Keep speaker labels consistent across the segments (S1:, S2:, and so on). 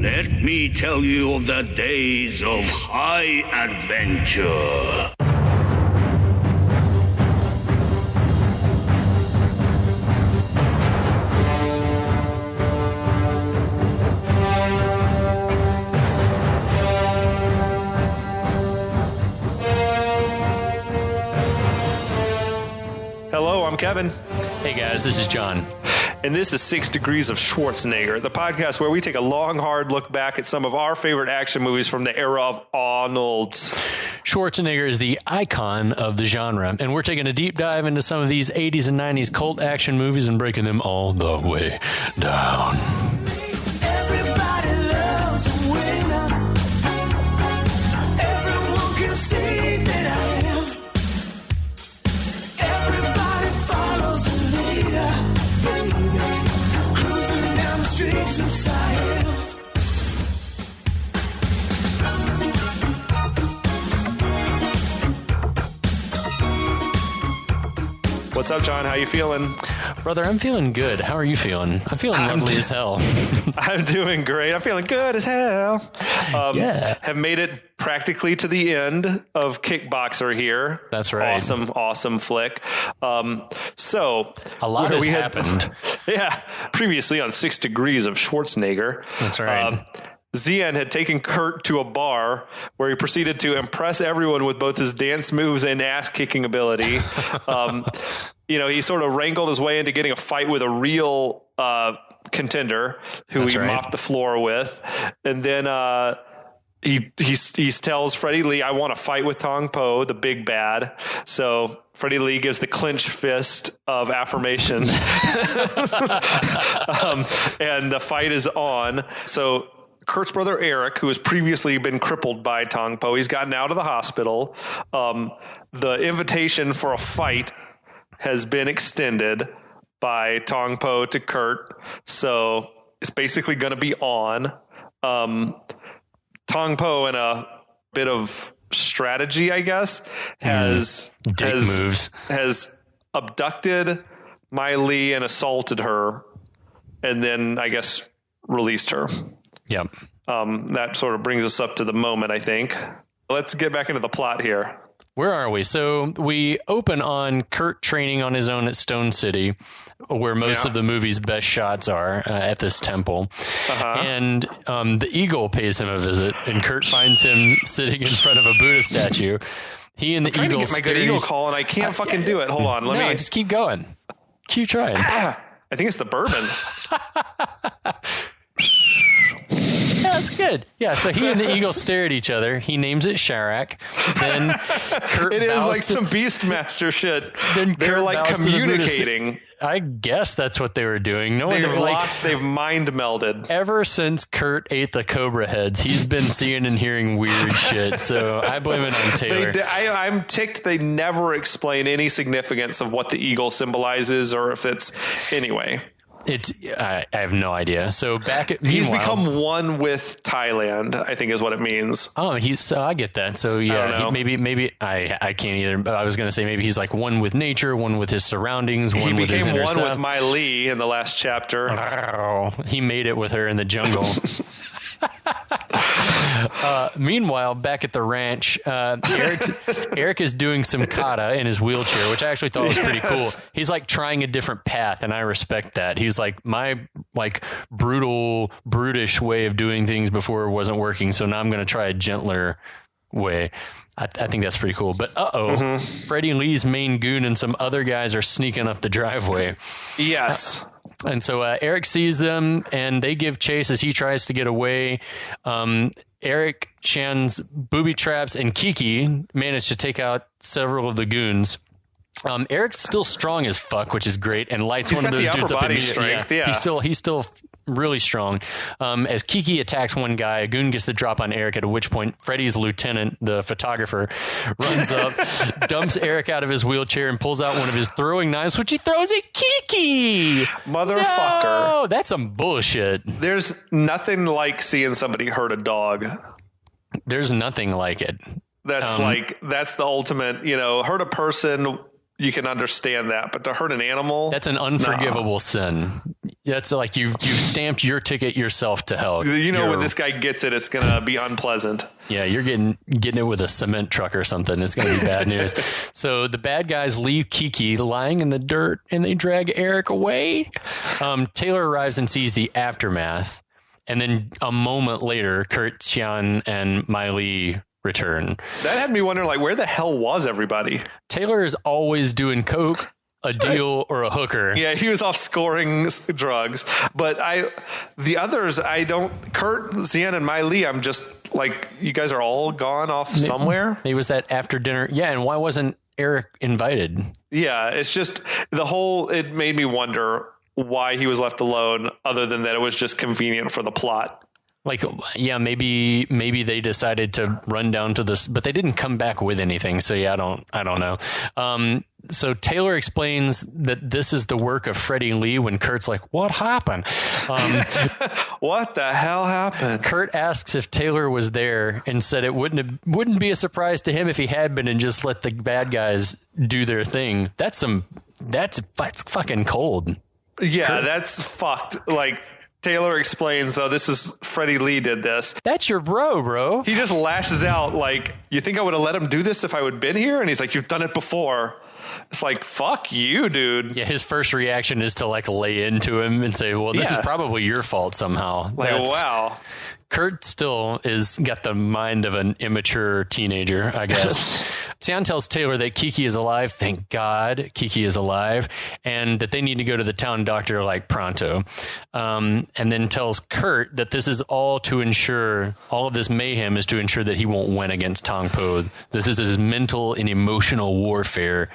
S1: Let me tell you of the days of high adventure.
S2: Hello, I'm Kevin.
S3: Hey guys, this is John.
S2: And this is 6 Degrees of Schwarzenegger, the podcast where we take a long, hard look back at some of our favorite action movies from the era of Arnold.
S3: Schwarzenegger is the icon of the genre, and we're taking a deep dive into some of these 80s and 90s cult action movies and breaking them all the way down.
S4: Everybody loves a winner. Everyone can see that I am. Everybody follows the leader, baby. Cruising down the streets of Siam.
S2: What's up, John? How you feeling?
S3: Brother, I'm feeling good. How are you feeling? I'm feeling lovely as hell.
S2: I'm doing great. I'm feeling good as hell.
S3: Yeah.
S2: Have made it practically to the end of Kickboxer here.
S3: That's right.
S2: Awesome flick. So
S3: A lot has happened.
S2: Yeah. Previously on 6 Degrees of Schwarzenegger.
S3: That's right.
S2: Xian had taken Kurt to a bar where he proceeded to impress everyone with both his dance moves and ass-kicking ability. He sort of wrangled his way into getting a fight with a real contender who
S3: That's
S2: he
S3: right.
S2: mopped the floor with. And then he tells Freddie Lee, I want to fight with Tong Po, the big bad. So Freddie Lee gives the clenched fist of affirmation. And the fight is on. So Kurt's brother Eric, who has previously been crippled by Tong Po, he's gotten out of the hospital. The invitation for a fight has been extended by Tong Po to Kurt, so it's basically going to be on. Tong Po, in a bit of strategy, I guess, has abducted Mai Li and assaulted her, and then I guess released her.
S3: Yep.
S2: That sort of brings us up to the moment, I think. Let's get back into the plot here.
S3: Where are we? So we open on Kurt training on his own at Stone City, where most of the movie's best shots are at this temple. And the eagle pays him a visit, and Kurt finds him sitting in front of a Buddha statue. He and the
S2: Trying
S3: eagle
S2: to get my good eagle call, and I can't fucking do it. Hold on. Let me
S3: just keep going. Keep trying.
S2: I think it's the bourbon.
S3: Yeah, that's good. Yeah, so he and the eagle stare at each other. He names it Sharak. Then Kurt
S2: It is
S3: bows
S2: like
S3: to-
S2: some Beastmaster shit.
S3: Then
S2: They're
S3: Kurt
S2: like
S3: bows to the Buddha
S2: communicating.
S3: I guess that's what they were doing. No one
S2: They've mind melded.
S3: ever since Kurt ate the cobra heads, he's been seeing and hearing weird shit. So I blame it on Taylor.
S2: I'm ticked they never explain any significance of what the eagle symbolizes, or if it's anyway.
S3: I have no idea. So
S2: He's become one with Thailand, I think is what it means.
S3: Oh, I get that. So yeah, maybe I can't either. But I was going to say maybe he's like one with nature, one with his surroundings, one with his
S2: He
S3: inner
S2: became one
S3: self.
S2: with Mai Li in the last chapter.
S3: Oh, he made it with her in the jungle. Meanwhile, back at the ranch, Eric is doing some kata in his wheelchair, which I actually thought was pretty cool. He's like trying a different path, and I respect that. He's like, my brutal, brutish way of doing things before wasn't working, so now I'm going to try a gentler way. I think that's pretty cool. But Freddie Lee's main goon and some other guys are sneaking up the driveway.
S2: Yes.
S3: And so Eric sees them, and they give chase as he tries to get away. Eric, Shan's booby traps, and Kiki manage to take out several of the goons. Eric's still strong as fuck, which is great, and lights one of those dudes up immediately. Yeah. He's still really strong. As Kiki attacks one guy, a goon gets the drop on Eric, at which point Freddy's lieutenant, the photographer, runs up, dumps Eric out of his wheelchair, and pulls out one of his throwing knives, which he throws at Kiki.
S2: Motherfucker.
S3: No, that's some bullshit.
S2: There's nothing like seeing somebody hurt a dog.
S3: There's nothing like it.
S2: That's the ultimate, hurt a person, you can understand that, but to hurt an animal,
S3: that's an unforgivable sin. Yeah, it's like you've stamped your ticket yourself to hell.
S2: You know, when this guy gets it, it's going to be unpleasant.
S3: Yeah, you're getting it with a cement truck or something. It's going to be bad news. So the bad guys leave Kiki lying in the dirt, and they drag Eric away. Taylor arrives and sees the aftermath. And then a moment later, Kurt, Xian, and Miley return.
S2: That had me wondering, like, where the hell was everybody?
S3: Taylor is always doing coke, a deal, or a hooker.
S2: Yeah, he was off scoring drugs. But the others, I don't. Kurt, Xian, and Miley, I'm just like, you guys are all gone off somewhere.
S3: Maybe it was that after dinner. Yeah, and why wasn't Eric invited?
S2: Yeah, it's just it made me wonder why he was left alone, other than that it was just convenient for the plot.
S3: Like, yeah, maybe they decided to run down to this, but they didn't come back with anything. So yeah, I don't know. So Taylor explains that this is the work of Freddie Lee when Kurt's like, what happened?
S2: What the hell happened?
S3: Kurt asks if Taylor was there and said it wouldn't be a surprise to him if he had been and just let the bad guys do their thing. That's fucking cold.
S2: Yeah,
S3: Kurt,
S2: that's fucked. Like, Taylor explains, though, this is Freddie Lee did this.
S3: That's your bro.
S2: He just lashes out like, you think I would have let him do this if I would have been here? And he's like, you've done it before. It's like, fuck you, dude.
S3: Yeah, his first reaction is to like lay into him and say, well, this is probably your fault somehow.
S2: Like, wow.
S3: Kurt still got the mind of an immature teenager, I guess. Xian tells Taylor that Kiki is alive. Thank God Kiki is alive. And that they need to go to the town doctor like pronto. And then tells Kurt that this is all of this mayhem is to ensure that he won't win against Tong Po. This is his mental and emotional warfare.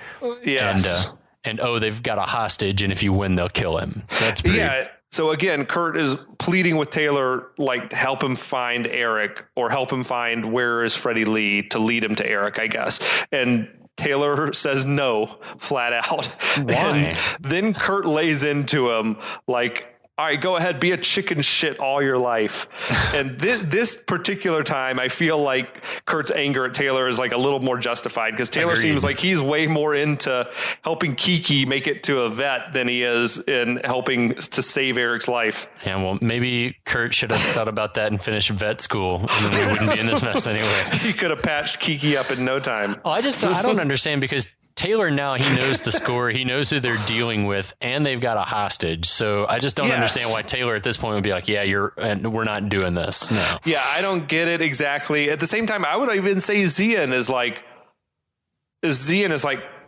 S2: Yes.
S3: And they've got a hostage, and if you win, they'll kill him. That's pretty...
S2: Yeah. So again, Kurt is pleading with Taylor, like, help him find Eric or help him find where is Freddie Lee to lead him to Eric, I guess. And Taylor says no, flat out.
S3: Why?
S2: And then Kurt lays into him like, all right, go ahead, be a chicken shit all your life. And this particular time, I feel like Kurt's anger at Taylor is like a little more justified because Taylor seems like he's way more into helping Kiki make it to a vet than he is in helping to save Eric's life.
S3: Yeah, well, maybe Kurt should have thought about that and finished vet school, and then we wouldn't be in this mess anyway.
S2: He could have patched Kiki up in no time.
S3: Oh, I don't understand because Taylor now, he knows the score. He knows who they're dealing with, and they've got a hostage. So I just don't understand why Taylor at this point would be like, yeah, we're not doing this. No.
S2: Yeah, I don't get it exactly. At the same time, I would even say Xian is like,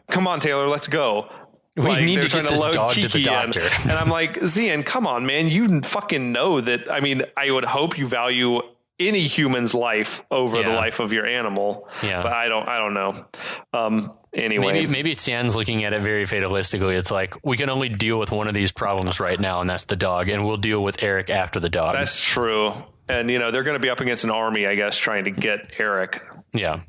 S2: come on, Taylor, let's go.
S3: We need to get this dog to the doctor.
S2: And I'm like, Xian, come on, man. You fucking know that. I mean, I would hope you value any human's life over the life of your animal. Yeah. But I don't know. Anyway,
S3: maybe Xian's looking at it very fatalistically. It's like, we can only deal with one of these problems right now, and that's the dog, and we'll deal with Eric after the dog.
S2: That's true. And, they're going to be up against an army, I guess, trying to get Eric.
S3: Yeah.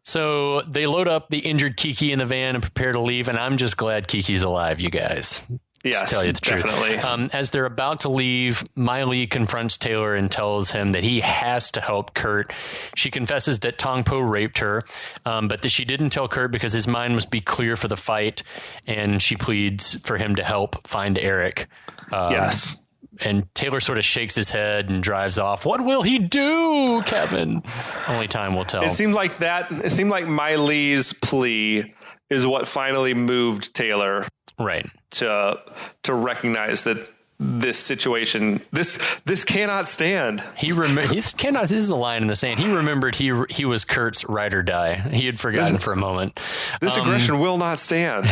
S3: So they load up the injured Kiki in the van and prepare to leave, and I'm just glad Kiki's alive, you guys.
S2: Yes,
S3: to tell you the
S2: definitely.
S3: Truth. As they're about to leave, Miley confronts Taylor and tells him that he has to help Kurt. She confesses that Tong Po raped her, but that she didn't tell Kurt because his mind must be clear for the fight, and she pleads for him to help find Eric.
S2: Yes.
S3: And Taylor sort of shakes his head and drives off. What will he do, Kevin? Only time will tell.
S2: It seemed like Miley's plea is what finally moved Taylor.
S3: Right.
S2: To recognize that this situation, this cannot stand.
S3: This is a line in the sand. He remembered he was Kurt's ride or die. He had forgotten for a moment.
S2: This aggression will not stand.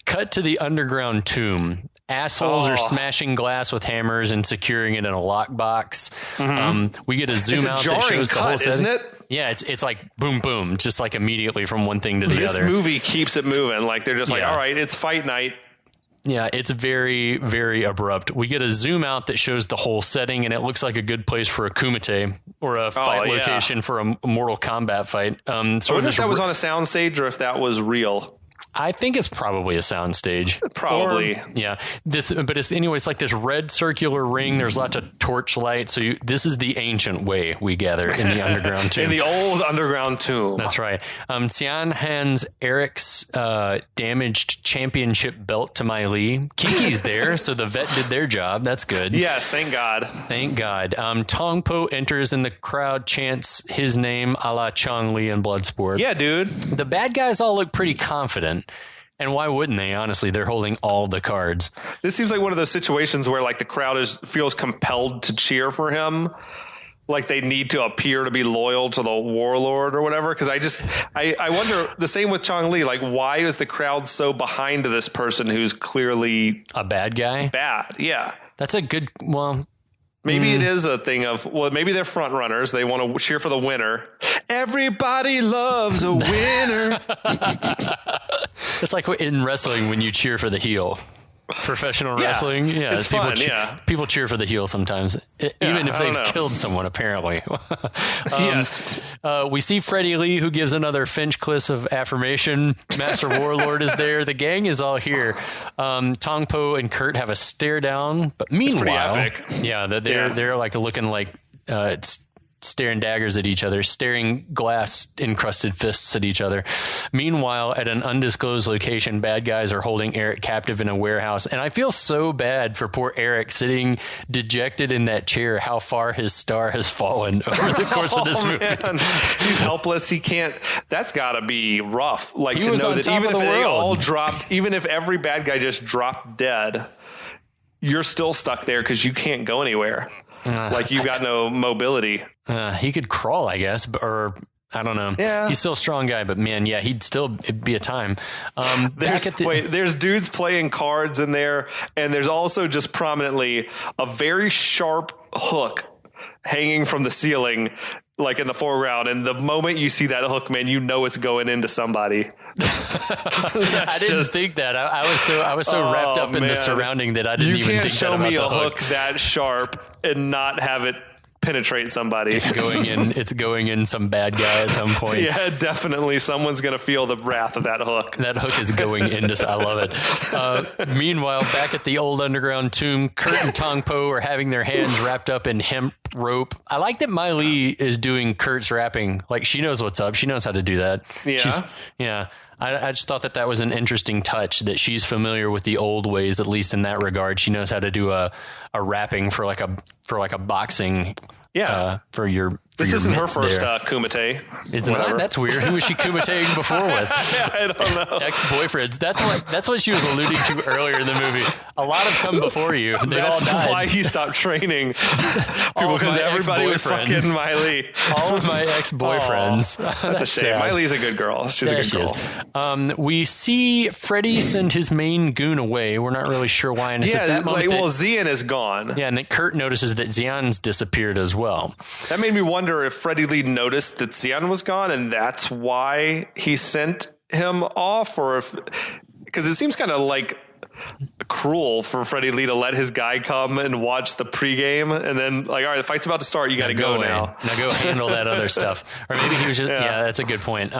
S3: Cut to the underground tomb. Assholes are smashing glass with hammers and securing it in a lockbox. Mm-hmm. We get a zoom out that shows the whole setting.
S2: Isn't it?
S3: Yeah, it's like boom, boom, just like immediately from one thing to the other.
S2: This movie keeps it moving. Like they're just like, all right, it's fight night.
S3: Yeah, it's very, very abrupt. We get a zoom out that shows the whole setting, and it looks like a good place for a kumite or a fight location for a Mortal Kombat fight.
S2: I wonder if that was on a soundstage or if that was real.
S3: I think it's probably a soundstage.
S2: Probably.
S3: Yeah. But it's anyways like this red circular ring. There's lots of torchlight. So this is the ancient way we gather in the underground tomb.
S2: In the old underground tomb.
S3: That's right. Xian hands Eric's damaged championship belt to Mai Li. Kiki's there, so the vet did their job. That's good.
S2: Yes, thank God.
S3: Thank God. Tong Po enters and the crowd chants his name a la Chong Li in Bloodsport.
S2: Yeah, dude.
S3: The bad guys all look pretty confident. And why wouldn't they? Honestly, they're holding all the cards.
S2: This seems like one of those situations where like the crowd feels compelled to cheer for him. Like they need to appear to be loyal to the warlord or whatever. Because I wonder, the same with Chong Li, like why is the crowd so behind this person who's clearly
S3: a bad guy?
S2: Bad, yeah.
S3: That's a good, well...
S2: Maybe it is a thing of, well, maybe they're front runners. They want to cheer for the winner. Everybody loves a winner.
S3: It's like in wrestling when you cheer for the heel. Professional wrestling,
S2: it's fun.
S3: People cheer for the heel sometimes, even if they've killed someone. Apparently,
S2: yes.
S3: We see Freddie Lee, who gives another Finch Cliff of affirmation. Master Warlord is there. The gang is all here. Tong Po and Kurt have a stare down, but meanwhile,
S2: it's pretty epic.
S3: Yeah, they're like looking like it's. Staring daggers at each other, staring glass encrusted fists at each other. Meanwhile, at an undisclosed location, bad guys are holding Eric captive in a warehouse. And I feel so bad for poor Eric sitting dejected in that chair, how far his star has fallen over the course of this movie.
S2: Man. He's helpless. He can't. That's got to be rough. Like
S3: he
S2: to
S3: was
S2: know
S3: on
S2: that
S3: top
S2: even
S3: of
S2: if
S3: the
S2: they
S3: world.
S2: all dropped, even if every bad guy just dropped dead, you're still stuck there because you can't go anywhere. Like you got no mobility.
S3: He could crawl, I guess, or I don't know.
S2: Yeah.
S3: He's still a strong guy, but man, yeah, it'd be a time.
S2: There's dudes playing cards in there, and there's also just prominently a very sharp hook hanging from the ceiling, like in the foreground. And the moment you see that hook, man, you know it's going into somebody.
S3: I didn't think that. I was so wrapped up in the surrounding that I didn't even think that about the hook.
S2: You can't show me a hook that sharp and not have it penetrate somebody.
S3: It's going in some bad guy at some point.
S2: Yeah, definitely. Someone's going to feel the wrath of that hook.
S3: That hook is going into. I love it. Meanwhile, back at the old underground tomb, Kurt and Tong Po are having their hands wrapped up in hemp rope. I like that Mai Li is doing Kurt's wrapping. Like she knows what's up. She knows how to do that.
S2: Yeah.
S3: I just thought that was an interesting touch, that she's familiar with the old ways, at least in that regard. She knows how to do a wrapping for like a boxing.
S2: Yeah.
S3: This
S2: isn't her first kumite.
S3: Is it not? That's weird. Who was she kumiteing before with?
S2: I don't know.
S3: Ex-boyfriends. That's what she was alluding to earlier in the movie. A lot have come before you. They all died.
S2: That's why he stopped training people, because everybody was fucking Mai Li.
S3: All of my ex-boyfriends.
S2: That's a shame. Mai Li's a good girl. She's a good girl.
S3: We see Freddy send his main goon away. We're not really sure why. And at that moment
S2: Xian is gone.
S3: Yeah, and then Kurt notices that Xian's disappeared as well.
S2: That made me wonder if Freddie Lee noticed that Xian was gone and that's why he sent him off, or if, because it seems kind of like cruel for Freddie Lee to let his guy come and watch the pregame and then like, all right, the fight's about to start. You got to go now.
S3: Now go handle that other stuff. Or maybe he was just, yeah, that's a good point.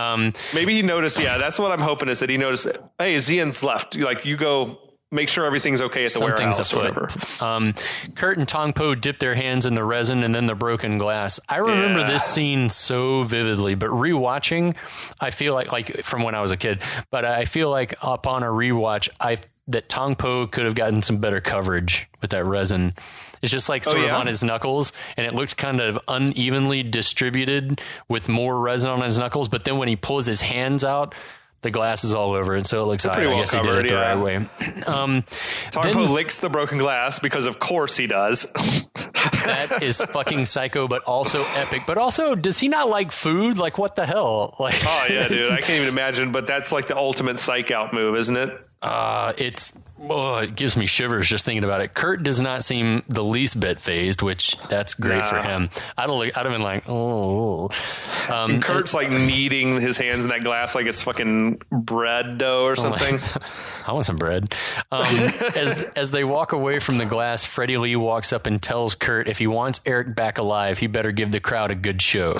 S2: Maybe he noticed. Yeah, that's what I'm hoping, is that he noticed, hey, Xian's left. Like, you go make sure everything's okay at the warehouse. Whatever.
S3: Kurt and Tong Po dip their hands in the resin and then the broken glass. I remember this scene so vividly, but rewatching, I feel like from when I was a kid, but I feel like upon a rewatch, that Tong Po could have gotten some better coverage with that resin. It's just like sort of on his knuckles, and it looks kind of unevenly distributed with more resin on his knuckles. But then when he pulls his hands out, the glass is all over it, so it looks
S2: pretty well covered.
S3: He did it the right way.
S2: Tong Po licks the broken glass, because of course he does.
S3: That is fucking psycho, but also epic. But also, does he not like food? Like, what the hell? Like,
S2: oh yeah, dude, I can't even imagine. But that's like the ultimate psych out move, isn't it?
S3: It gives me shivers just thinking about it. Kurt does not seem the least bit phased, which that's great for him. I'd have been like, oh.
S2: And Kurt's like kneading his hands in that glass like it's fucking bread dough or something.
S3: I want some bread. As they walk away from the glass, Freddie Lee walks up and tells Kurt if he wants Eric back alive, he better give the crowd a good show.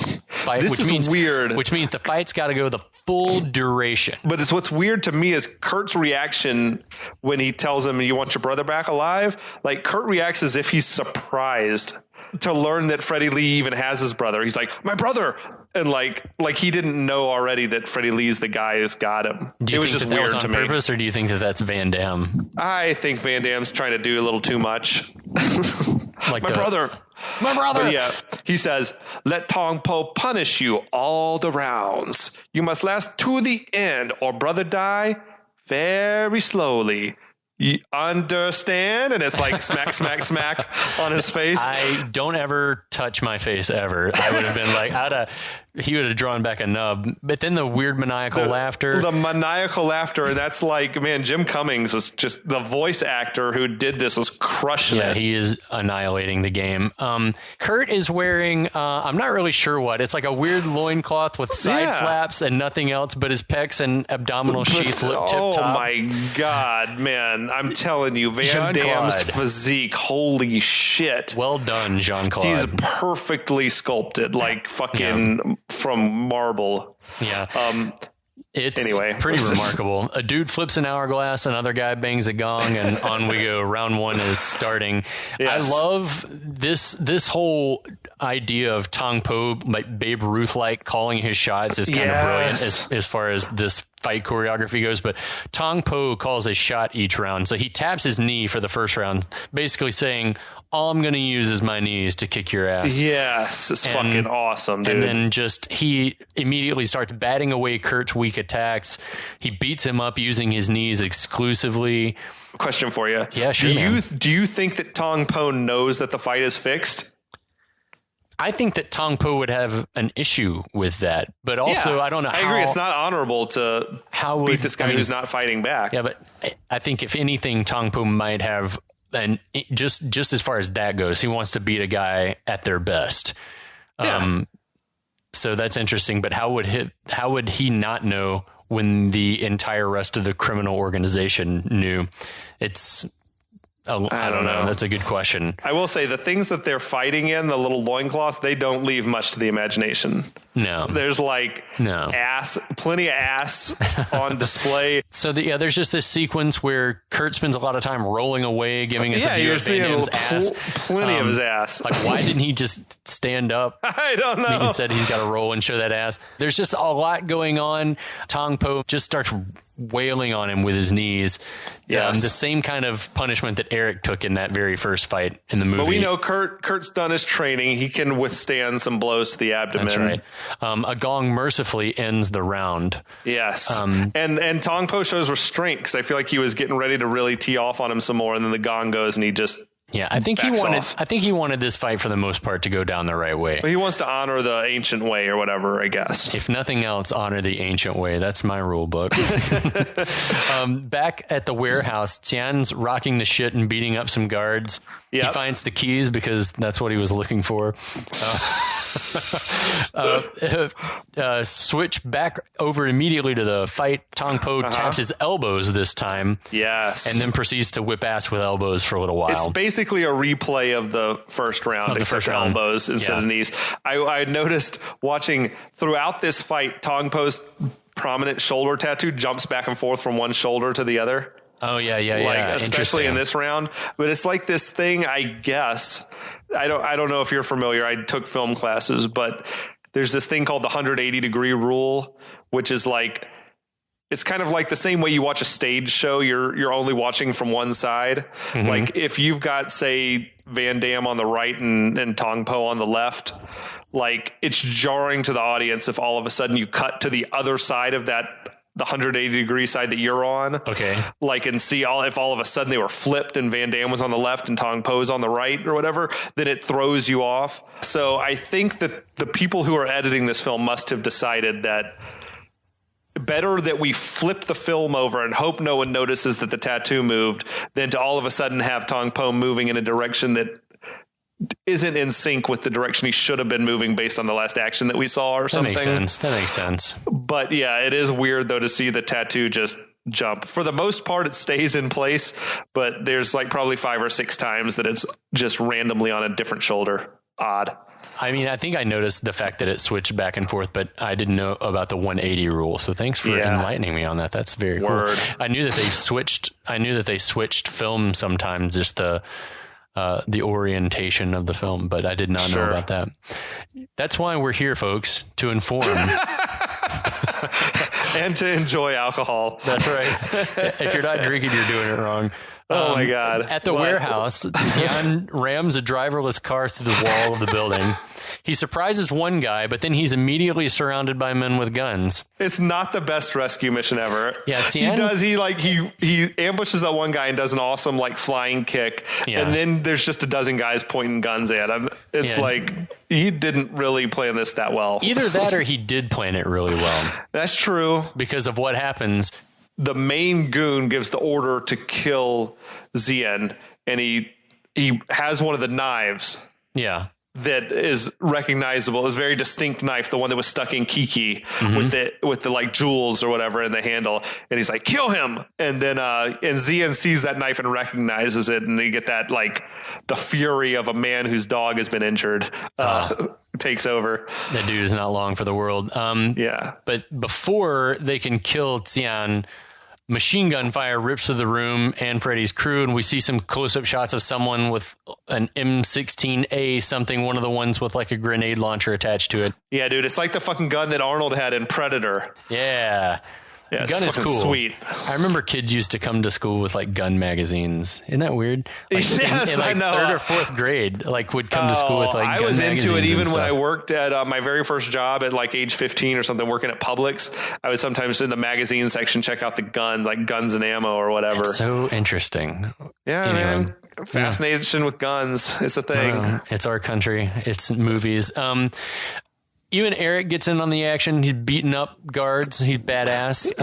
S2: This is weird.
S3: Which means the fight's got to go the full duration.
S2: But it's what's weird to me is Kurt's reaction when he tells him, you want your brother back alive? Like, Kurt reacts as if he's surprised to learn that Freddie Lee even has his brother. He's like, my brother. And like he didn't know already that Freddie Lee's the guy who's got him.
S3: Do you think
S2: just
S3: that
S2: weird
S3: was on
S2: to me.
S3: purpose, or do you think that that's Van Damme?
S2: I think Van Damme's trying to do a little too much.
S3: Like
S2: my brother.
S3: But
S2: yeah, he says, let Tong Po punish you all the rounds. You must last to the end or brother die very slowly. You understand? And it's like smack, smack, smack on his face.
S3: I don't ever touch my face ever. I would have been like, he would have drawn back a nub. But then the weird maniacal laughter.
S2: The maniacal laughter. And that's like, man, Jim Cummings is just the voice actor who did this was crushing it.
S3: Yeah, he is annihilating the game. Kurt is wearing, I'm not really sure what. It's like a weird loincloth with side flaps and nothing else but his pecs and abdominal sheath tip top.
S2: Oh my God, man. I'm telling you, Van Damme's physique, holy shit.
S3: Well done, Jean-Claude.
S2: He's perfectly sculpted, like fucking from marble.
S3: Yeah. It's
S2: anyway,
S3: pretty remarkable. A dude flips an hourglass, another guy bangs a gong, and on we go. Round one is starting. Yes. I love this whole idea of Tong Po, like Babe Ruth-like, calling his shots is kind of brilliant as far as this fight choreography goes. But Tong Po calls a shot each round. So he taps his knee for the first round, basically saying, all I'm going to use is my knees to kick your ass.
S2: Yes, it's fucking awesome, dude.
S3: And then he immediately starts batting away Kurt's weak attacks. He beats him up using his knees exclusively.
S2: Question for you.
S3: Yeah, sure.
S2: Do you think that Tong Po knows that the fight is fixed?
S3: I think that Tong Po would have an issue with that, but also I don't know.
S2: I agree. It's not honorable to beat this guy who's not fighting back.
S3: Yeah, but I think if anything, Tong Po might have. And just as far as that goes, he wants to beat a guy at their best. So that's interesting. But how would he not know when the entire rest of the criminal organization knew? I don't know. That's a good question.
S2: I will say the things that they're fighting in, the little loincloths, they don't leave much to the imagination.
S3: No.
S2: There's plenty of ass on display.
S3: So there's just this sequence where Kurt spends a lot of time rolling away, giving us a view of Van Damme's ass.
S2: Plenty of his ass.
S3: Like, why didn't he just stand up?
S2: I don't know.
S3: Instead, he's got to roll and show that ass. There's just a lot going on. Tong Po just starts wailing on him with his knees.
S2: Yes.
S3: The same kind of punishment that Eric took in that very first fight in the movie.
S2: But we know Kurt's done his training. He can withstand some blows to the abdomen.
S3: That's right. A gong mercifully ends the round.
S2: Yes. And Tong Po shows restraint because I feel like he was getting ready to really tee off on him some more, and then the gong goes and he just
S3: I think he wanted this fight for the most part to go down the right way.
S2: But he wants to honor the ancient way or whatever, I guess.
S3: If nothing else, honor the ancient way. That's my rule book. Back at the warehouse, Tian's rocking the shit and beating up some guards. Yep. He finds the keys because that's what he was looking for. Switch back over immediately to the fight. Tong Po taps his elbows this time.
S2: Yes.
S3: And then proceeds to whip ass with elbows for a little while.
S2: It's basically a replay of the first round, except for elbows instead of knees. I noticed watching throughout this fight, Tong Po's prominent shoulder tattoo jumps back and forth from one shoulder to the other.
S3: Oh, yeah.
S2: Especially in this round. But it's like this thing, I guess. I don't know if you're familiar. I took film classes, but there's this thing called the 180-degree rule, which is like, it's kind of like the same way you watch a stage show. You're only watching from one side. Mm-hmm. Like if you've got, say, Van Damme on the right and Tong Po on the left, like it's jarring to the audience if all of a sudden you cut to the other side of that, the 180-degree side that you're on.
S3: Okay.
S2: Like, and see if all of a sudden they were flipped and Van Damme was on the left and Tong Po's on the right or whatever, then it throws you off. So I think that the people who are editing this film must have decided that better that we flip the film over and hope no one notices that the tattoo moved than to all of a sudden have Tong Po moving in a direction that isn't in sync with the direction he should have been moving based on the last action that we saw or something.
S3: That makes sense.
S2: But yeah, it is weird though to see the tattoo just jump. For the most part, it stays in place, but there's like probably 5 or 6 times that it's just randomly on a different shoulder. Odd.
S3: I mean, I think I noticed the fact that it switched back and forth, but I didn't know about the 180 rule. So thanks for enlightening me on that. That's very cool. I knew that they switched film sometimes, just the orientation of the film, but I did not know about that. That's why we're here, folks, to inform.
S2: And to enjoy alcohol.
S3: That's right. If you're not drinking, you're doing it wrong.
S2: Oh my God.
S3: At the warehouse, Xian rams a driverless car through the wall of the building. He surprises one guy, but then he's immediately surrounded by men with guns.
S2: It's not the best rescue mission ever.
S3: Yeah, Xian,
S2: he ambushes that one guy and does an awesome like flying kick. Yeah. And then there's just a dozen guys pointing guns at him. It's like he didn't really plan this that well.
S3: Either that or he did plan it really well.
S2: That's true.
S3: Because of what happens.
S2: The main goon gives the order to kill Xian, and he has one of the knives.
S3: Yeah.
S2: That is recognizable. It's a very distinct knife, the one that was stuck in Kiki with the like jewels or whatever in the handle. And he's like, kill him. And then and Xian sees that knife and recognizes it, and they get that like the fury of a man whose dog has been injured takes over.
S3: That dude is not long for the world. But before they can kill Xian, machine gun fire rips through the room and Freddy's crew, and we see some close-up shots of someone with an M16A something, one of the ones with like a grenade launcher attached to it.
S2: Yeah, dude, it's like the fucking gun that Arnold had in Predator.
S3: Yeah. The gun is cool.
S2: Sweet.
S3: I remember kids used to come to school with like gun magazines. Isn't that weird? Like in like third or fourth grade, like would come to school with like gun magazines. I was into it even when I worked at my very first job at like age 15 or something, working at Publix. I would sometimes in the magazine section check out the gun, like guns and ammo or whatever. That's so interesting. Yeah, man. Fascination with guns. It's a thing. It's our country. It's movies. Even Eric gets in on the action. He's beating up guards. He's badass.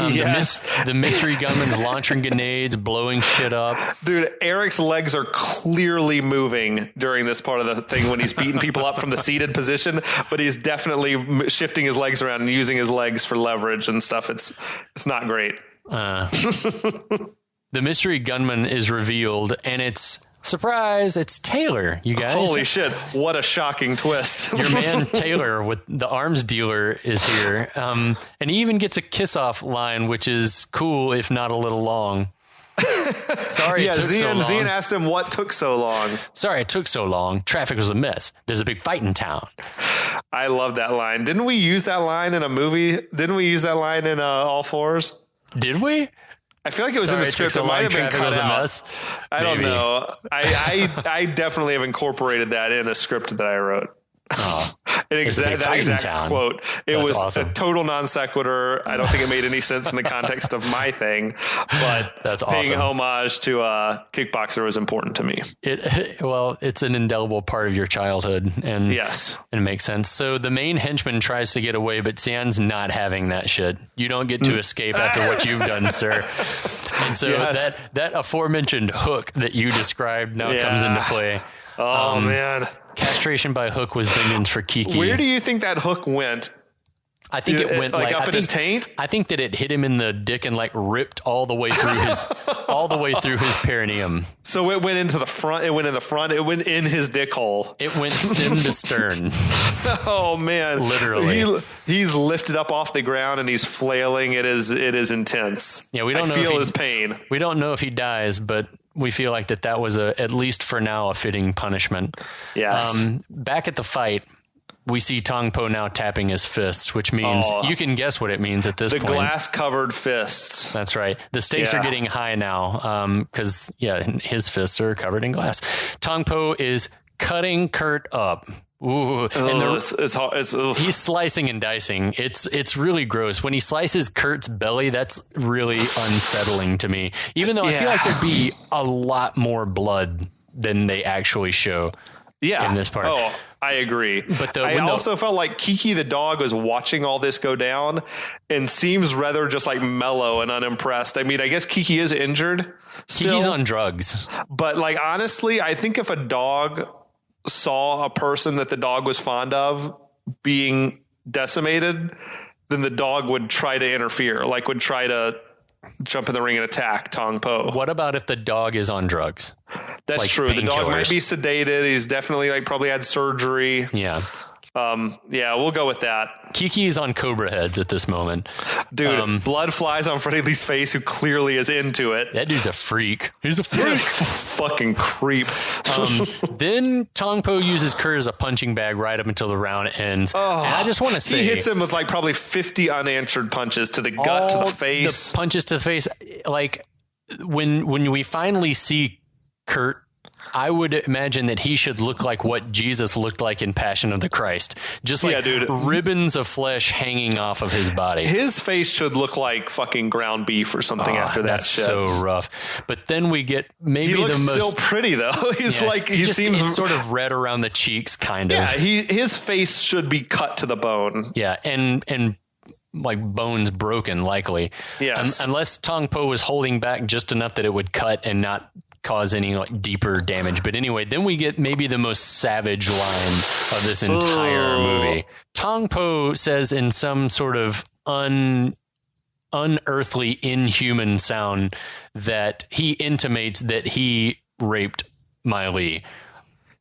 S3: The mystery gunman's launching grenades, blowing shit up. Dude, Eric's legs are clearly moving during this part of the thing when he's beating people up from the seated position, but he's definitely shifting his legs around and using his legs for leverage and stuff. It's not great. The mystery gunman is revealed, and it's... surprise, it's Taylor, you guys. Holy shit, what a shocking twist. Your man Taylor with the arms dealer is here. And he even gets a kiss-off line, which is cool, if not a little long. Sorry it took so long. Xian asked him what took so long. Sorry it took so long. Traffic was a mess. There's a big fight in town. I love that line. Didn't we use that line in a movie? Didn't we use that line in All Fours? Did we? I feel like it was in the script. It might have been cut out. I don't know. I definitely have incorporated that in a script that I wrote. Oh, that exact quote. That's was awesome. A total non sequitur. I don't think it made any sense in the context of my thing, but that's paying homage to Kickboxer was important to me. It's an indelible part of your childhood, and it makes sense. So the main henchman tries to get away, but Xian's not having that shit. You don't get to escape after what you've done, sir. And so that aforementioned hook that you described now comes into play. Oh man. Castration by hook was vengeance for Kiki. Where do you think that hook went? I think it went like up in his taint. I think that it hit him in the dick and like ripped all the way through his perineum. So it went into the front. It went in the front. It went in his dick hole. It went stem to stern. Oh man! Literally, he's lifted up off the ground and he's flailing. It is intense. Yeah, we don't feel his pain. We don't know if he dies, but we feel like that was at least for now, a fitting punishment. Yes. Back at the fight, we see Tong Po now tapping his fists, which means you can guess what it means at this point. The glass-covered fists. That's right. The stakes are getting high now because, his fists are covered in glass. Tong Po is cutting Kurt up. Ooh, and he's slicing and dicing. It's really gross. When he slices Kurt's belly, that's really unsettling to me. Even though I feel like there'd be a lot more blood than they actually show in this part. Oh, I agree. But I also felt like Kiki the dog was watching all this go down and seems rather just like mellow and unimpressed. I mean, I guess Kiki is injured still. Kiki's on drugs. But like, honestly, I think if a dog saw a person that the dog was fond of being decimated, then the dog would try to interfere, like would try to
S2: jump in the ring and attack Tong Po.
S3: What about if the dog is on drugs?
S2: That's
S3: like
S2: true. The dog
S3: painkillers?
S2: might be sedated. He's definitely probably had surgery.
S3: Yeah.
S2: Yeah, we'll go with that.
S3: Kiki's on Cobra heads at this moment.
S2: Dude, blood flies on Freddie Lee's face, who clearly is into it.
S3: That dude's a freak. He's a freak.
S2: Fucking creep.
S3: Then Tong Po uses Kurt as a punching bag right up until the round ends. And I just want to say,
S2: he hits him with like probably 50 unanswered punches to the gut, to the face.
S3: The punches to the face. Like when we finally see Kurt, I would imagine that he should look like what Jesus looked like in Passion of the Christ. Just like ribbons of flesh hanging off of his body.
S2: His face should look like fucking ground beef or something after that
S3: that's
S2: shit.
S3: so rough. But then we get maybe
S2: he looks
S3: the most
S2: still pretty though. He's like he
S3: just,
S2: seems
S3: it's sort of red around the cheeks, kind of.
S2: Yeah, his face should be cut to the bone.
S3: Yeah, and like bones broken, likely.
S2: Yes.
S3: Unless Tong Po was holding back just enough that it would cut and not cause any like deeper damage. But anyway, then we get maybe the most savage line of this entire movie. Tong Po says in some sort of unearthly, inhuman sound that he intimates that he raped Mai Li.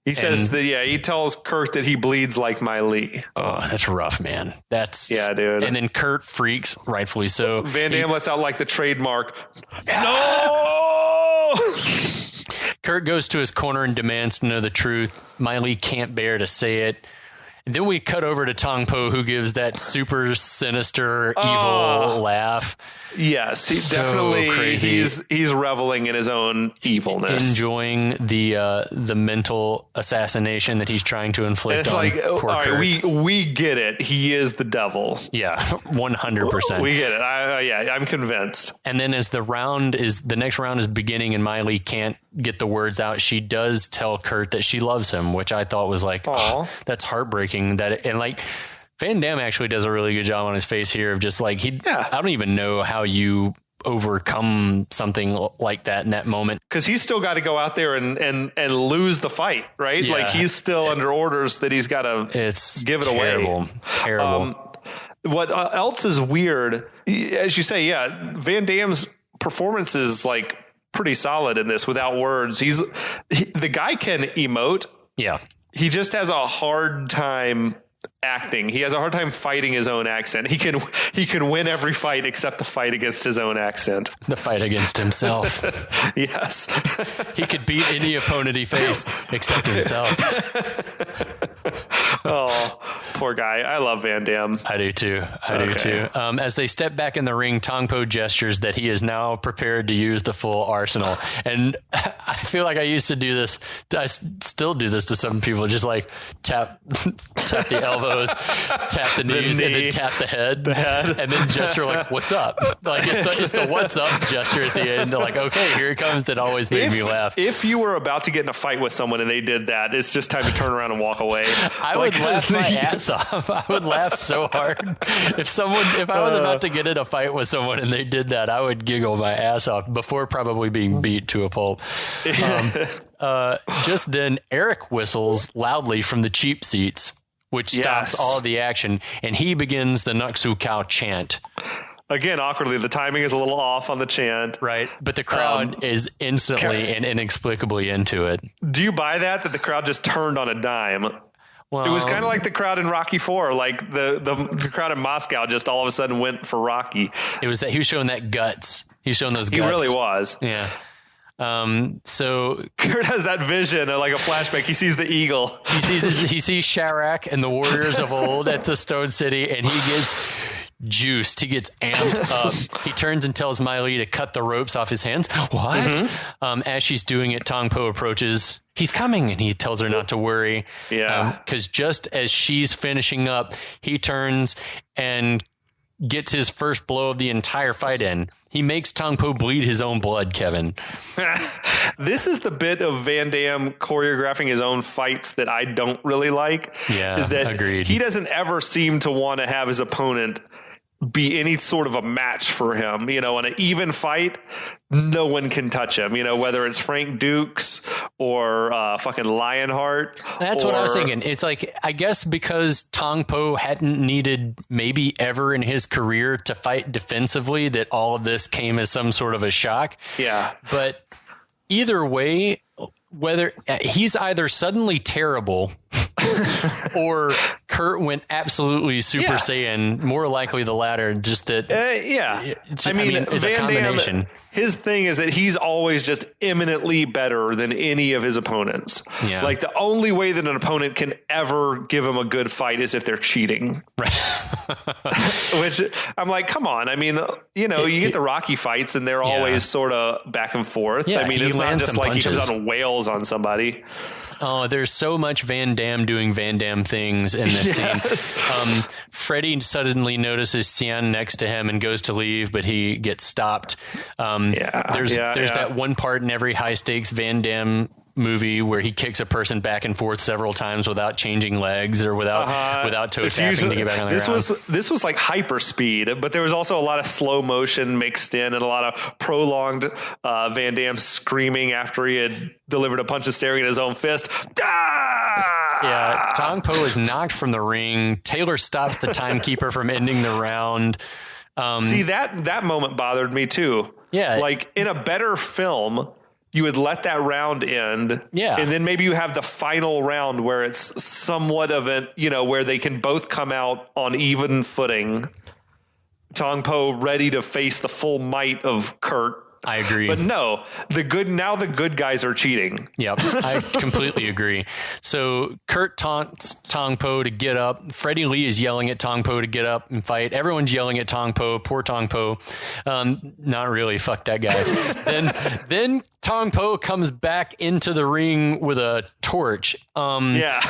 S2: He says that, he tells Kurt that he bleeds like Mai Li.
S3: Oh, that's rough, man.
S2: Yeah, dude.
S3: And then Kurt freaks, rightfully so.
S2: Van Damme lets out like the trademark. No!
S3: Kurt goes to his corner and demands to know the truth. Mai Li can't bear to say it. And then we cut over to Tong Po, who gives that super sinister, evil laugh.
S2: Yes, he's
S3: So
S2: definitely
S3: crazy.
S2: He's reveling in his own evilness,
S3: enjoying the mental assassination that he's trying to inflict.
S2: And it's
S3: on
S2: like, all
S3: poor
S2: right,
S3: Kurt.
S2: we get it. He is the devil.
S3: Yeah, 100%.
S2: We get it. I'm convinced.
S3: And then as the next round is beginning and Mai Li can't get the words out, she does tell Kurt that she loves him, which I thought was like, that's heartbreaking. And like Van Damme actually does a really good job on his face here of just like, I don't even know how you overcome something like that in that moment.
S2: Because he's still got to go out there and lose the fight, right?
S3: Yeah.
S2: Like he's still under orders that he's got to give it away.
S3: Terrible.
S2: What else is weird, as you say, Van Damme's performance is like pretty solid in this without words. The guy can emote.
S3: Yeah.
S2: He just has a hard time acting. He has a hard time fighting his own accent. He can win every fight except the fight against his own accent.
S3: The fight against himself.
S2: Yes.
S3: He could beat any opponent he faced except himself.
S2: Oh, poor guy. I love Van Damme.
S3: I do too. I do too. As they step back in the ring, Tong Po gestures that he is now prepared to use the full arsenal. And I feel like I used to do this. I still do this to some people. Just like tap the elbows, tap the knees, and then tap the head. And then gesture like, what's up? Like it's the what's up gesture at the end. They're like, okay, here it comes. That always made me laugh.
S2: If you were about to get in a fight with someone and they did that, it's just time to turn around and walk away.
S3: I would laugh my ass off. I would laugh so hard. If I was about to get in a fight with someone and they did that, I would giggle my ass off before probably being beat to a pulp. Just then, Eric whistles loudly from the cheap seats, which stops all of the action, and he begins the Nuksu Cow chant.
S2: Again, awkwardly, the timing is a little off on the chant.
S3: Right, but the crowd is instantly and inexplicably into it.
S2: Do you buy that the crowd just turned on a dime?
S3: Well,
S2: it was kind of like the crowd in Rocky IV. Like the crowd in Moscow just all of a sudden went for Rocky.
S3: It was that he was showing that guts. He was showing those guts.
S2: He really was.
S3: Yeah. So
S2: Kurt has that vision, like a flashback. He sees the eagle.
S3: He sees Sharak and the warriors of old at the Stone City, and he gets juiced. He gets amped up. He turns and tells Mai Li to cut the ropes off his hands. What? Mm-hmm. As she's doing it, Tong Po approaches. He's coming, and he tells her not to worry.
S2: Yeah.
S3: Because just as she's finishing up, he turns and gets his first blow of the entire fight in. He makes Tong Po bleed his own blood, Kevin.
S2: This is the bit of Van Damme choreographing his own fights that I don't really like.
S3: Yeah,
S2: is that
S3: agreed.
S2: He doesn't ever seem to want to have his opponent be any sort of a match for him. In an even fight, no one can touch him, whether it's Frank Dukes or fucking Lionheart.
S3: That's what I was thinking. It's like, I guess because Tong Po hadn't needed maybe ever in his career to fight defensively, that all of this came as some sort of a shock.
S2: Yeah.
S3: But either way, whether he's either suddenly terrible or Kurt went absolutely Super Saiyan, more likely the latter, just that. It's a combination.
S2: Damme, his thing is that he's always just eminently better than any of his opponents.
S3: Yeah.
S2: Like the only way that an opponent can ever give him a good fight is if they're cheating.
S3: Right.
S2: Which I'm like, come on. I mean, you get the Rocky fights and they're always sort of back and forth.
S3: Yeah,
S2: I mean, it's not just like
S3: punches.
S2: he comes on whales on somebody.
S3: Oh, there's so much Van Damme doing Van Damme things in this scene. Freddy suddenly notices Xian next to him and goes to leave, but he gets stopped. There's that one part in every high stakes Van Damme movie where he kicks a person back and forth several times without changing legs or without toe tapping to get back on the ground.
S2: This was like hyper speed, but there was also a lot of slow motion mixed in and a lot of prolonged Van Damme screaming after he had delivered a punch and staring at his own fist. Ah!
S3: Yeah, Tong Po is knocked from the ring. Taylor stops the timekeeper from ending the round.
S2: See, that moment bothered me too.
S3: Yeah.
S2: Like in a better film, you would let that round end.
S3: Yeah.
S2: And then maybe you have the final round where it's somewhat of it, where they can both come out on even footing. Tong Po ready to face the full might of Kurt.
S3: I agree.
S2: But no, the good guys are cheating.
S3: Yep, I completely agree. So Kurt taunts Tong Po to get up. Freddie Lee is yelling at Tong Po to get up and fight. Everyone's yelling at Tong Po. Poor Tong Po. Not really. Fuck that guy. Then Tong Po comes back into the ring with a torch.
S2: A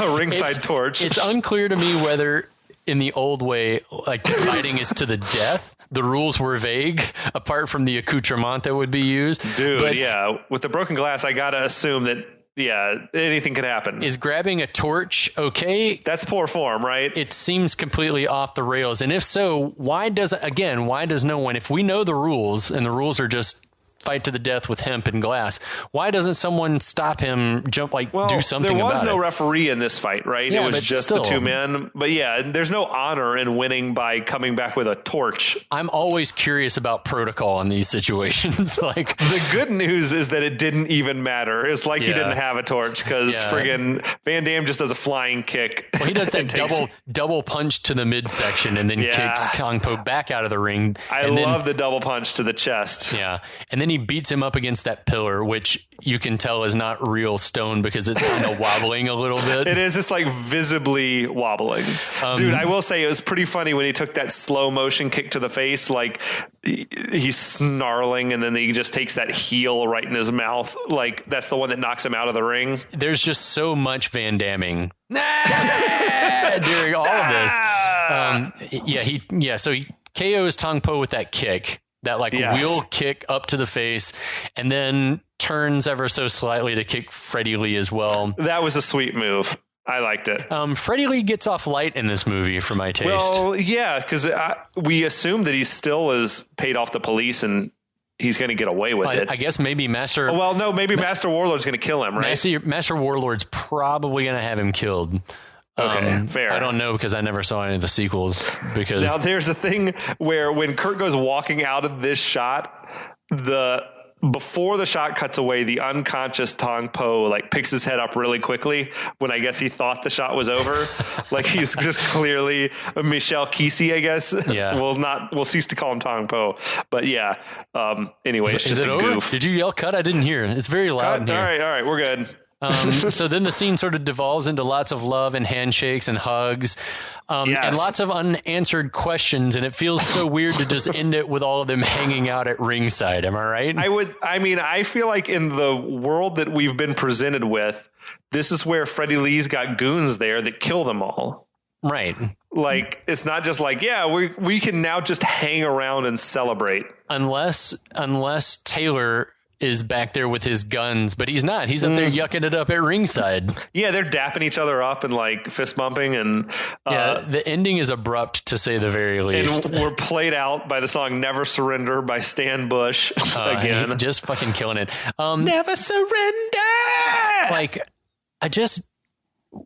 S2: ringside torch.
S3: It's unclear to me whether in the old way, like fighting is to the death. The rules were vague, apart from the accoutrement that would be used.
S2: Dude, with the broken glass, I gotta assume that, anything could happen.
S3: Is grabbing a torch okay?
S2: That's poor form, right?
S3: It seems completely off the rails. And if so, why does no one, if we know the rules, and the rules are just fight to the death with hemp and glass, why doesn't someone stop him, do something about it?
S2: There was no referee in this fight, right?
S3: Yeah,
S2: it was just the two men. But there's no honor in winning by coming back with a torch.
S3: I'm always curious about protocol in these situations. Like,
S2: the good news is that it didn't even matter. It's like he didn't have a torch because friggin' Van Damme just does a flying kick.
S3: Well, he does that double punch to the midsection and then kicks Tong Po back out of the ring.
S2: I love the double punch to the chest.
S3: Yeah. And then he beats him up against that pillar, which you can tell is not real stone because it's kind of wobbling a little bit.
S2: It is. It's like visibly wobbling. Dude, I will say it was pretty funny when he took that slow motion kick to the face. Like he's snarling and then he just takes that heel right in his mouth. Like that's the one that knocks him out of the ring.
S3: There's just so much Van Damming during all of this. So he KOs Tong Po with that kick. That wheel kick up to the face and then turns ever so slightly to kick Freddie Lee as well.
S2: That was a sweet move. I liked it.
S3: Freddie Lee gets off light in this movie for my taste.
S2: Well, yeah, because we assume that he still is paid off the police and he's going to get away with it.
S3: I guess maybe Master...
S2: Well, no, maybe Master Warlord's going to kill him, right?
S3: Master Warlord's probably going to have him killed.
S2: Okay, fair.
S3: I don't know because I never saw any of the sequels. Because
S2: now there's a thing where when Kurt goes walking out of this shot, before the shot cuts away, the unconscious Tong Po picks his head up really quickly when I guess he thought the shot was over. He's just clearly Michel Kesey, I guess.
S3: Yeah.
S2: We'll cease to call him Tong Po. But anyway, it's just a goof.
S3: Did you yell cut? I didn't hear. It's very loud in here.
S2: All right, we're good.
S3: So then the scene sort of devolves into lots of love and handshakes and hugs and lots of unanswered questions. And it feels so weird to just end it with all of them hanging out at ringside. Am I right?
S2: I feel like in the world that we've been presented with, this is where Freddie Lee's got goons there that kill them all.
S3: Right.
S2: It's not just we can now just hang around and celebrate.
S3: Unless Taylor is back there with his guns, but he's not. He's up there yucking it up at ringside.
S2: Yeah, they're dapping each other up and like fist bumping, and
S3: the ending is abrupt to say the very least.
S2: And we're played out by the song "Never Surrender" by Stan Bush again.
S3: Just fucking killing it.
S2: Never surrender.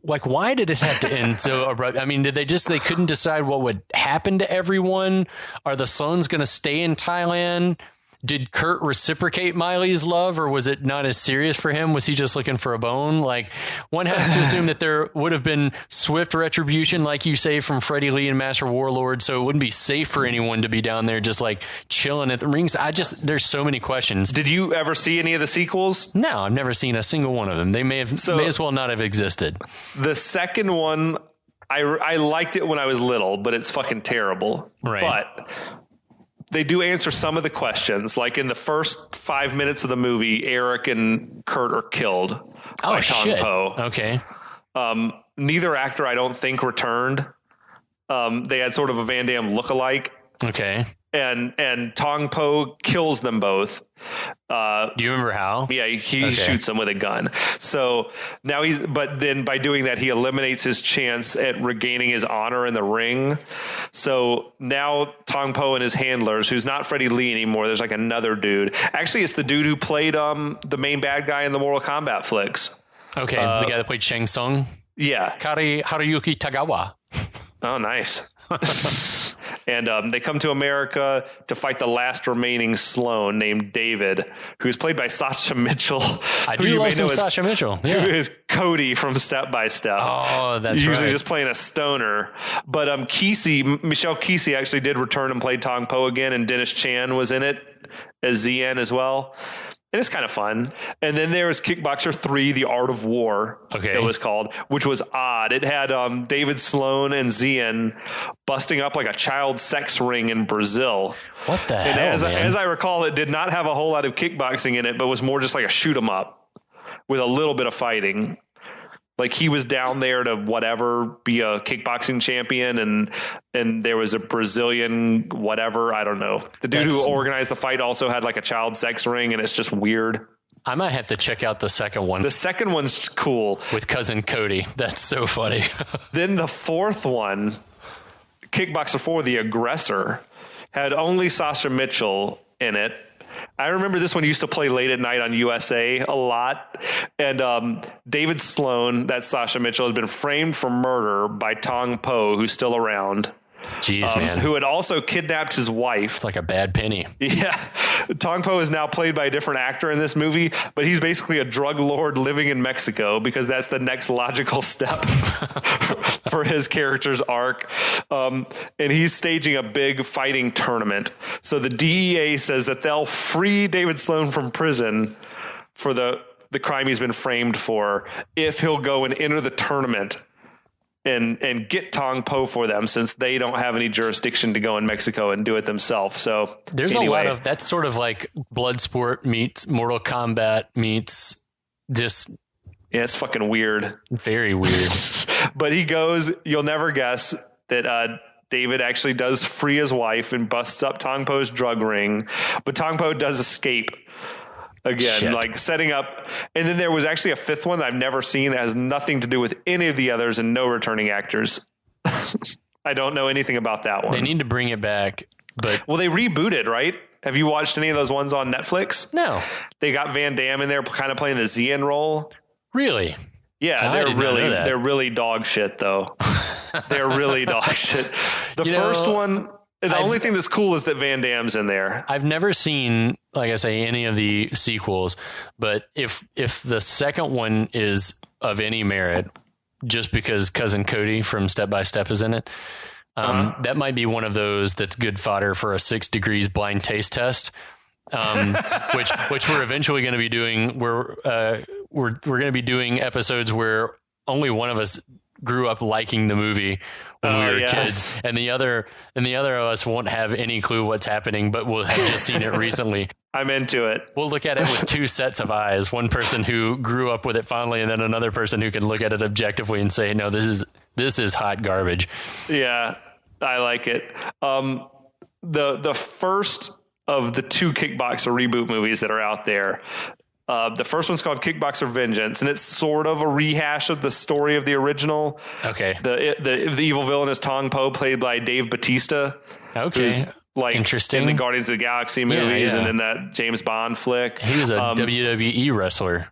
S3: Like, why did it have to end so abrupt? I mean, they couldn't decide what would happen to everyone? Are the Sloans going to stay in Thailand? Did Kurt reciprocate Miley's love, or was it not as serious for him? Was he just looking for a bone? Like, one has to assume that there would have been swift retribution, like you say, from Freddie Lee and Master Warlord, so it wouldn't be safe for anyone to be down there just like chilling at the rings. There's so many questions.
S2: Did you ever see any of the sequels?
S3: No, I've never seen a single one of them. They may as well not have existed.
S2: The second one, I liked it when I was little, but it's fucking terrible.
S3: Right.
S2: But they do answer some of the questions. Like in the first 5 minutes of the movie, Eric and Kurt are killed by Tong Po.
S3: Okay.
S2: Neither actor, I don't think, returned. They had sort of a Van Damme lookalike.
S3: Okay.
S2: And Tong Po kills them both.
S3: Do you remember how?
S2: Yeah, he shoots them with a gun. So now but then by doing that, he eliminates his chance at regaining his honor in the ring. So now Tong Po and his handlers, who's not Freddie Lee anymore, there's like another dude. Actually, it's the dude who played the main bad guy in the Mortal Kombat flicks.
S3: Okay, the guy that played Shang Tsung?
S2: Yeah.
S3: Haruyuki Tagawa.
S2: Oh, nice. And they come to America to fight the last remaining Sloan named David, who's played by Sasha Mitchell.
S3: I do love some Sasha Mitchell. Yeah.
S2: Who is Cody from Step by Step.
S3: Oh, that's
S2: usually just playing a stoner. But Michelle Kesey actually did return and played Tong Po again, and Dennis Chan was in it as Xian as well. And it's kind of fun. And then there was Kickboxer 3, The Art of War, it was called, which was odd. It had David Sloan and Xian busting up like a child sex ring in Brazil.
S3: What the
S2: hell,
S3: man?
S2: As I recall, it did not have a whole lot of kickboxing in it, but was more just like a shoot 'em up with a little bit of fighting. Like he was down there to be a kickboxing champion, and there was a Brazilian whatever, I don't know. The dude who organized the fight also had like a child sex ring, and it's just weird.
S3: I might have to check out the second one.
S2: The second one's cool.
S3: With Cousin Cody. That's so funny.
S2: Then the fourth one, Kickboxer 4, The Aggressor, had only Sasha Mitchell in it. I remember this one used to play late at night on USA a lot. And David Sloan, that's Sasha Mitchell, has been framed for murder by Tong Po, who's still around.
S3: Jeez, man.
S2: Who had also kidnapped his wife.
S3: It's like a bad penny.
S2: Yeah. Tong Po is now played by a different actor in this movie, but he's basically a drug lord living in Mexico because that's the next logical step for his character's arc. And he's staging a big fighting tournament. So the DEA says that they'll free David Sloan from prison for the crime he's been framed for if he'll go and enter the tournament and get Tong Po for them, since they don't have any jurisdiction to go in Mexico and do it themselves. So
S3: there's a lot of that's sort of like Bloodsport meets Mortal Kombat meets just.
S2: Yeah, it's fucking weird.
S3: Very weird.
S2: But he goes, you'll never guess that David actually does free his wife and busts up Tong Po's drug ring. But Tong Po does escape. Again, like setting up. And then there was actually a fifth one that I've never seen that has nothing to do with any of the others and no returning actors. I don't know anything about that one.
S3: They need to bring it back. But
S2: well, they rebooted, right? Have you watched any of those ones on Netflix?
S3: No.
S2: They got Van Damme in there kind of playing the Xian role.
S3: Really?
S2: Yeah, they're really dog shit though. They're really dog shit. The first one, the only thing that's cool is that Van Damme's in there.
S3: I've never seen, like I say, any of the sequels, but if the second one is of any merit, just because Cousin Cody from Step by Step is in it, that might be one of those that's good fodder for a 6 Degrees blind taste test, which we're eventually going to be doing. We're going to be doing episodes where only one of us grew up liking the movie when we were kids, and the other of us won't have any clue what's happening, but we'll have just seen it recently.
S2: I'm into it.
S3: We'll look at it with two sets of eyes, one person who grew up with it fondly, and then another person who can look at it objectively and say, no, this is hot garbage.
S2: Yeah, I like it. The first of the 2 Kickboxer reboot movies that are out there. The first one's called Kickboxer Vengeance, and it's sort of a rehash of the story of the original.
S3: Okay.
S2: The evil villain is Tong Po, played by Dave Bautista.
S3: Okay.
S2: Who's like
S3: interesting.
S2: in the Guardians of the Galaxy movies
S3: yeah.
S2: and in that James Bond flick.
S3: He was a WWE wrestler.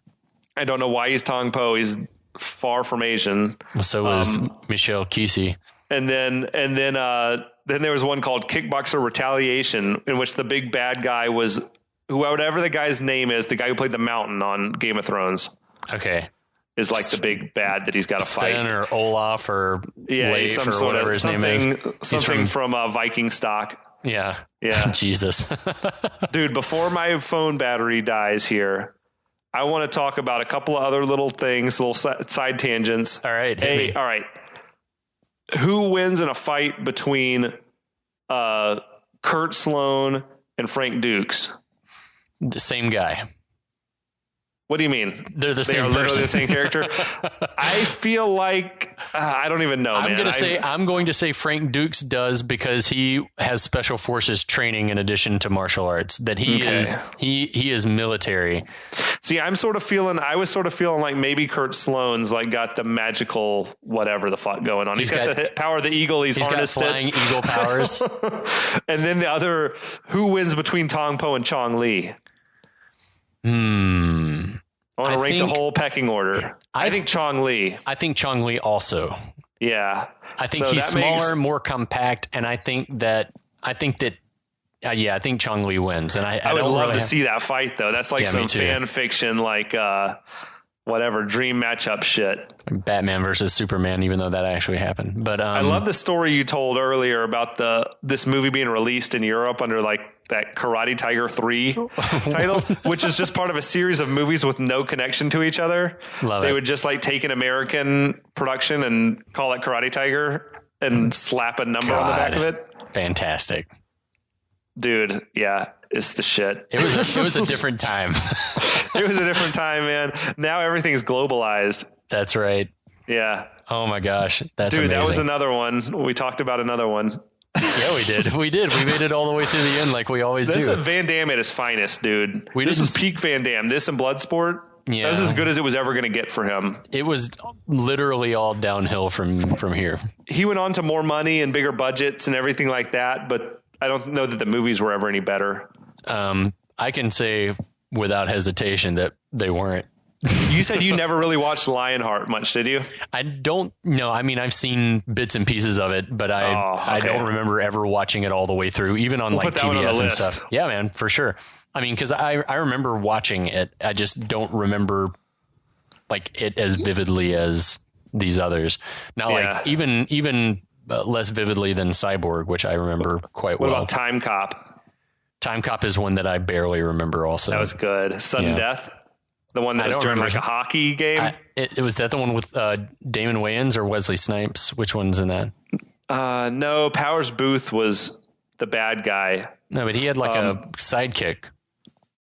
S2: I don't know why he's Tong Po. He's far from Asian.
S3: So was Michelle Kesey.
S2: And then there was one called Kickboxer Retaliation, in which the big bad guy was whatever the guy's name is, the guy who played the Mountain on Game of Thrones.
S3: Okay.
S2: Is like the big bad that he's got to fight.
S3: Sven or Olaf or Leif or whatever his name is.
S2: Something from Viking stock.
S3: Yeah.
S2: Yeah.
S3: Jesus.
S2: Dude, before my phone battery dies here, I want to talk about a couple of other little things, little side tangents.
S3: All right.
S2: All right. Who wins in a fight between Kurt Sloan and Frank Dukes?
S3: The same guy.
S2: What do you mean?
S3: They're the same
S2: are
S3: person.
S2: Literally the same character. I feel like I don't even know.
S3: I'm going to say Frank Dukes does because he has special forces training in addition to martial arts. That he is military.
S2: See, I was sort of feeling like maybe Kurt Sloan's like got the magical whatever the fuck going on. He's got the power of the eagle. He's harnessed
S3: got flying eagle powers.
S2: And then the other, who wins between Tong Po and Chong Li? I want to rank the whole pecking order. I think Chong Li.
S3: I think Chong Li also.
S2: Yeah.
S3: I think he's smaller, more compact, and I think Chong Li wins. And I
S2: would love to see that fight though. That's like some fan fiction, like whatever dream matchup shit.
S3: Batman versus Superman, even though that actually happened. But
S2: I love the story you told earlier about this movie being released in Europe under like that Karate Tiger 3 title, which is just part of a series of movies with no connection to each other. They would just like take an American production and call it Karate Tiger and slap a number on the back of it.
S3: Fantastic.
S2: Dude, yeah, it's the shit.
S3: It was a different time.
S2: It was a different time, man. Now everything's globalized.
S3: That's right.
S2: Yeah.
S3: Oh my gosh. That's
S2: Dude,
S3: amazing.
S2: that was another one. We talked about another one.
S3: Yeah, we did. We made it all the way through the end like we always do.
S2: This is Van Damme at his finest, dude. This was peak Van Damme. This and Bloodsport. Yeah. That was as good as it was ever going to get for him.
S3: It was literally all downhill from here.
S2: He went on to more money and bigger budgets and everything like that, but I don't know that the movies were ever any better.
S3: I can say without hesitation that they weren't.
S2: You said you never really watched Lionheart much, did you?
S3: I don't know. I mean, I've seen bits and pieces of it, but I don't remember ever watching it all the way through, even on like TBS and stuff. Yeah, man, for sure. I mean, because I remember watching it. I just don't remember like it as vividly as these others. Now, like even less vividly than Cyborg, which I remember quite well.
S2: What about Time Cop?
S3: Time Cop is one that I barely remember also.
S2: That was good. Sudden Death? The one that was during like a hockey game?
S3: Was that the one with Damon Wayans or Wesley Snipes? Which one's in that?
S2: No, Powers Booth was the bad guy.
S3: No, but he had like a sidekick.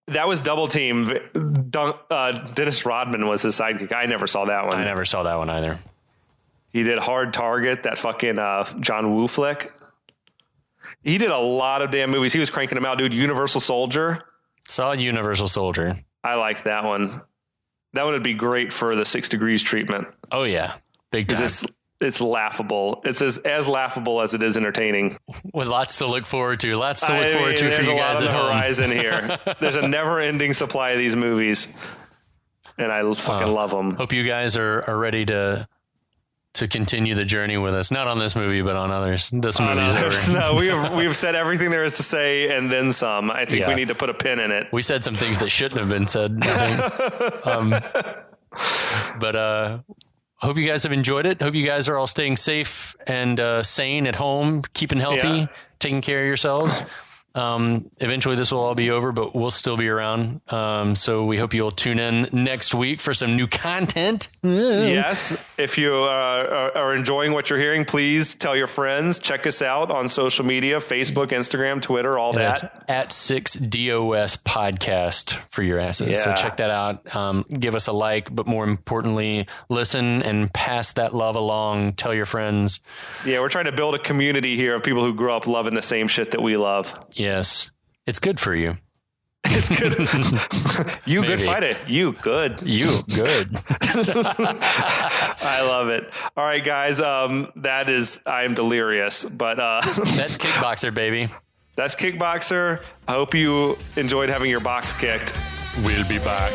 S2: That was Double Team. Dennis Rodman was his sidekick. I never saw that one.
S3: I never saw that one either.
S2: He did Hard Target, that fucking John Woo flick. He did a lot of damn movies. He was cranking them out, dude. Universal Soldier.
S3: Saw Universal Soldier.
S2: I like that one. That one would be great for the 6 Degrees treatment.
S3: Oh yeah, big time.
S2: It's laughable. It's as laughable as it is entertaining.
S3: With lots to look forward to. Lots to look forward to for you guys at home.
S2: There's a lot on the horizon here. There's a never-ending supply of these movies, and I fucking love them.
S3: Hope you guys are ready to continue the journey with us. Not on this movie, but on others. This movie's over.
S2: No, we have said everything there is to say and then some. I think we need to put a pin in it.
S3: We said some things that shouldn't have been said, I think. But hope you guys have enjoyed it. Hope you guys are all staying safe and sane at home, keeping healthy, taking care of yourselves. Eventually this will all be over, but we'll still be around. So we hope you'll tune in next week for some new content.
S2: Yes. If you are enjoying what you're hearing, please tell your friends. Check us out on social media, Facebook, Instagram, Twitter, all that.
S3: At 6DOS podcast for your asses.
S2: Yeah.
S3: So check that out. Give us a like, but more importantly, listen and pass that love along. Tell your friends.
S2: Yeah. We're trying to build a community here of people who grew up loving the same shit that we love.
S3: Yes. It's good for you.
S2: It's good. You
S3: Maybe.
S2: good fighter. You good.
S3: You good.
S2: I love it. All right, guys. That is, I'm delirious, but
S3: That's Kickboxer, baby.
S2: that's Kickboxer. I hope you enjoyed having your box kicked.
S3: We'll be back.